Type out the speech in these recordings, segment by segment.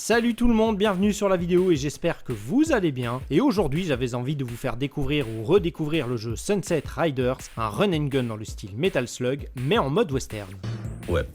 Salut tout le monde, bienvenue sur la vidéo et j'espère que vous allez bien. Et aujourd'hui j'avais envie de vous faire découvrir ou redécouvrir le jeu Sunset Riders, un run and gun dans le style Metal Slug, mais en mode western. Ouais.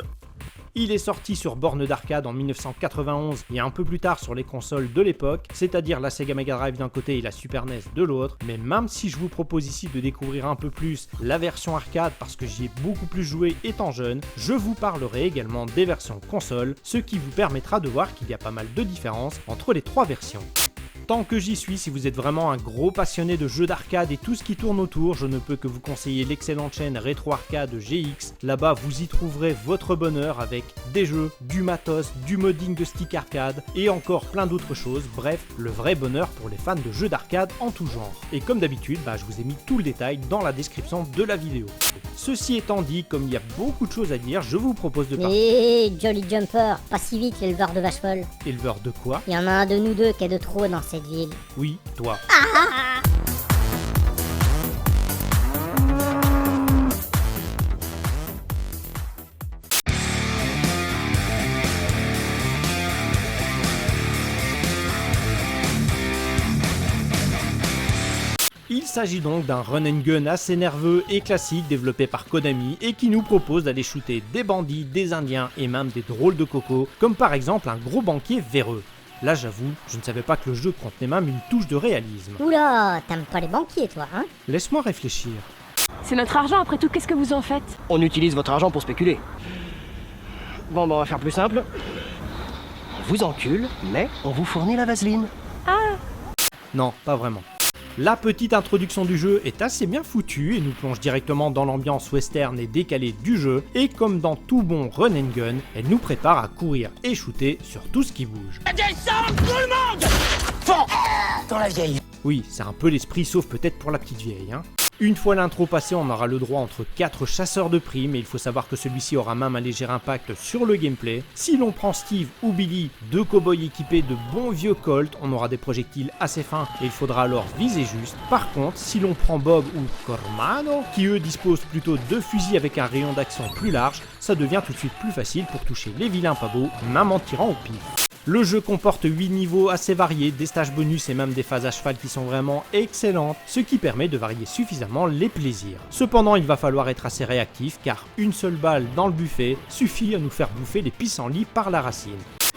Il est sorti sur borne d'arcade en 1991 et un peu plus tard sur les consoles de l'époque, c'est-à-dire la Sega Mega Drive d'un côté et la Super NES de l'autre, mais même si je vous propose ici de découvrir un peu plus la version arcade parce que j'y ai beaucoup plus joué étant jeune, je vous parlerai également des versions console, ce qui vous permettra de voir qu'il y a pas mal de différences entre les trois versions. Tant que j'y suis, si vous êtes vraiment un gros passionné de jeux d'arcade et tout ce qui tourne autour, je ne peux que vous conseiller l'excellente chaîne Retro Arcade GX. Là-bas, vous y trouverez votre bonheur avec des jeux, du matos, du modding de stick arcade et encore plein d'autres choses. Bref, le vrai bonheur pour les fans de jeux d'arcade en tout genre. Et comme d'habitude, je vous ai mis tout le détail dans la description de la vidéo. Ceci étant dit, comme il y a beaucoup de choses à dire, je vous propose de partir. Hé, Jolly Jumper, pas si vite l'éleveur de vaches folles. Éleveur de quoi? Il y en a un de nous deux qui est de trop dans cette ville. Oui, toi. Il s'agit donc d'un run and gun assez nerveux et classique développé par Konami et qui nous propose d'aller shooter des bandits, des indiens et même des drôles de cocos, comme par exemple un gros banquier véreux. Là j'avoue, je ne savais pas que le jeu contenait même une touche de réalisme. Oula, t'aimes pas les banquiers toi, hein? Laisse-moi réfléchir. C'est notre argent, après tout, qu'est-ce que vous en faites? On utilise votre argent pour spéculer. Bon, on va faire plus simple. On vous encule, mais on vous fournit la vaseline. Non, pas vraiment. La petite introduction du jeu est assez bien foutue et nous plonge directement dans l'ambiance western et décalée du jeu, et comme dans tout bon run and gun, elle nous prépare à courir et shooter sur tout ce qui bouge. Descends tout le monde! Fond dans la vieille. Oui, c'est un peu l'esprit sauf peut-être pour la petite vieille, hein. Une fois l'intro passée, on aura le droit entre 4 chasseurs de primes et il faut savoir que celui-ci aura même un léger impact sur le gameplay. Si l'on prend Steve ou Billy, deux cow-boys équipés de bons vieux Colt, on aura des projectiles assez fins et il faudra alors viser juste. Par contre, si l'on prend Bob ou Cormano, qui eux disposent plutôt de fusils avec un rayon d'action plus large, ça devient tout de suite plus facile pour toucher les vilains pas beaux, même en tirant au pif. Le jeu comporte 8 niveaux assez variés, des stages bonus et même des phases à cheval qui sont vraiment excellentes, ce qui permet de varier suffisamment les plaisirs. Cependant, il va falloir être assez réactif car une seule balle dans le buffet suffit à nous faire bouffer les pissenlits par la racine.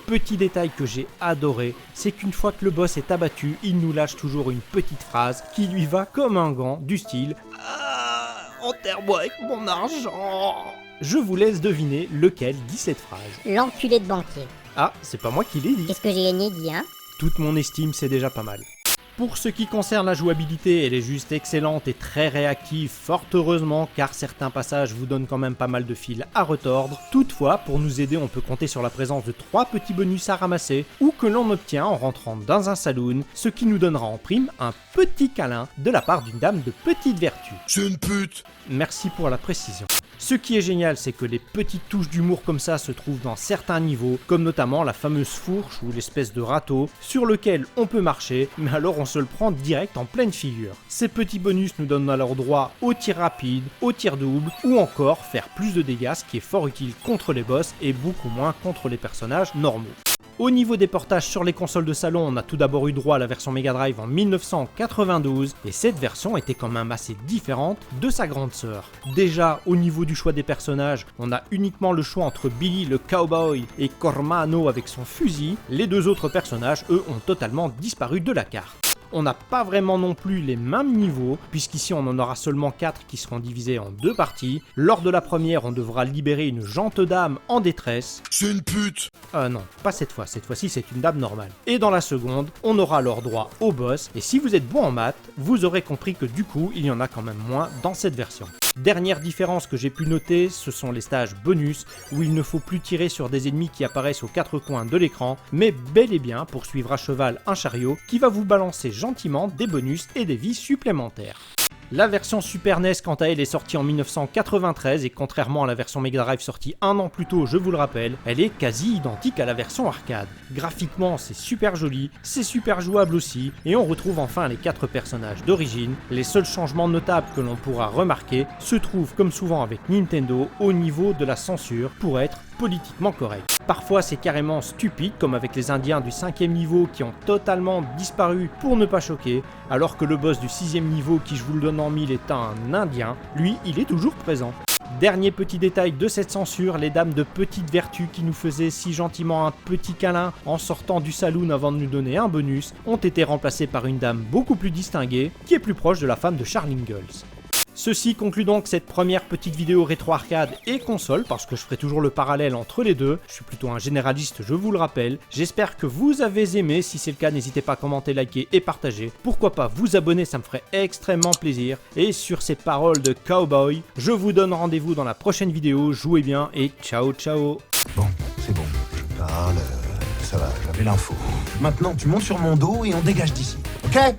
Petit détail que j'ai adoré, c'est qu'une fois que le boss est abattu, il nous lâche toujours une petite phrase qui lui va comme un gant du style « Enterre-moi avec mon argent !» Je vous laisse deviner lequel dit cette phrase. L'enculé de banquier. Ah, c'est pas moi qui l'ai dit. Qu'est-ce que j'ai gagné, dis, hein? Toute mon estime, c'est déjà pas mal. Pour ce qui concerne la jouabilité, elle est juste excellente et très réactive, fort heureusement, car certains passages vous donnent quand même pas mal de fils à retordre. Toutefois, pour nous aider, on peut compter sur la présence de 3 petits bonus à ramasser, ou que l'on obtient en rentrant dans un saloon, ce qui nous donnera en prime un petit câlin de la part d'une dame de petite vertu. C'est une pute. Merci pour la précision. Ce qui est génial, c'est que les petites touches d'humour comme ça se trouvent dans certains niveaux, comme notamment la fameuse fourche ou l'espèce de râteau, sur lequel on peut marcher, mais alors on se le prend direct en pleine figure. Ces petits bonus nous donnent alors droit au tir rapide, au tir double, ou encore faire plus de dégâts, ce qui est fort utile contre les boss et beaucoup moins contre les personnages normaux. Au niveau des portages sur les consoles de salon, on a tout d'abord eu droit à la version Mega Drive en 1992 et cette version était quand même assez différente de sa grande sœur. Déjà, au niveau du choix des personnages, on a uniquement le choix entre Billy le cowboy et Cormano avec son fusil. Les deux autres personnages, eux, ont totalement disparu de la carte. On n'a pas vraiment non plus les mêmes niveaux, puisqu'ici on en aura seulement 4 qui seront divisés en 2 parties. Lors de la première, on devra libérer une gente dame en détresse. C'est une pute. Non, pas cette fois, cette fois-ci c'est une dame normale. Et dans la seconde, on aura alors droit au boss, et si vous êtes bon en maths, vous aurez compris que du coup, il y en a quand même moins dans cette version. Dernière différence que j'ai pu noter, ce sont les stages bonus, où il ne faut plus tirer sur des ennemis qui apparaissent aux 4 coins de l'écran, mais bel et bien poursuivre à cheval un chariot qui va vous balancer gentiment des bonus et des vies supplémentaires. La version Super NES quant à elle est sortie en 1993 et contrairement à la version Mega Drive sortie un an plus tôt, je vous le rappelle, elle est quasi identique à la version arcade. Graphiquement c'est super joli, c'est super jouable aussi et on retrouve enfin les 4 personnages d'origine. Les seuls changements notables que l'on pourra remarquer se trouvent comme souvent avec Nintendo au niveau de la censure pour être politiquement correct. Parfois c'est carrément stupide, comme avec les indiens du 5ème niveau qui ont totalement disparu pour ne pas choquer, alors que le boss du 6ème niveau qui, je vous le donne en mille, est un indien, lui il est toujours présent. Dernier petit détail de cette censure, les dames de petite vertu qui nous faisaient si gentiment un petit câlin en sortant du saloon avant de nous donner un bonus, ont été remplacées par une dame beaucoup plus distinguée, qui est plus proche de la femme de Charles Ingalls. Ceci conclut donc cette première petite vidéo rétro arcade et console, parce que je ferai toujours le parallèle entre les deux. Je suis plutôt un généraliste, je vous le rappelle. J'espère que vous avez aimé, si c'est le cas n'hésitez pas à commenter, liker et partager. Pourquoi pas vous abonner, ça me ferait extrêmement plaisir. Et sur ces paroles de cowboy, je vous donne rendez-vous dans la prochaine vidéo, jouez bien et ciao ciao. Bon, c'est bon, je parle, ça va, j'avais l'info. Maintenant tu montes sur mon dos et on dégage d'ici, ok ?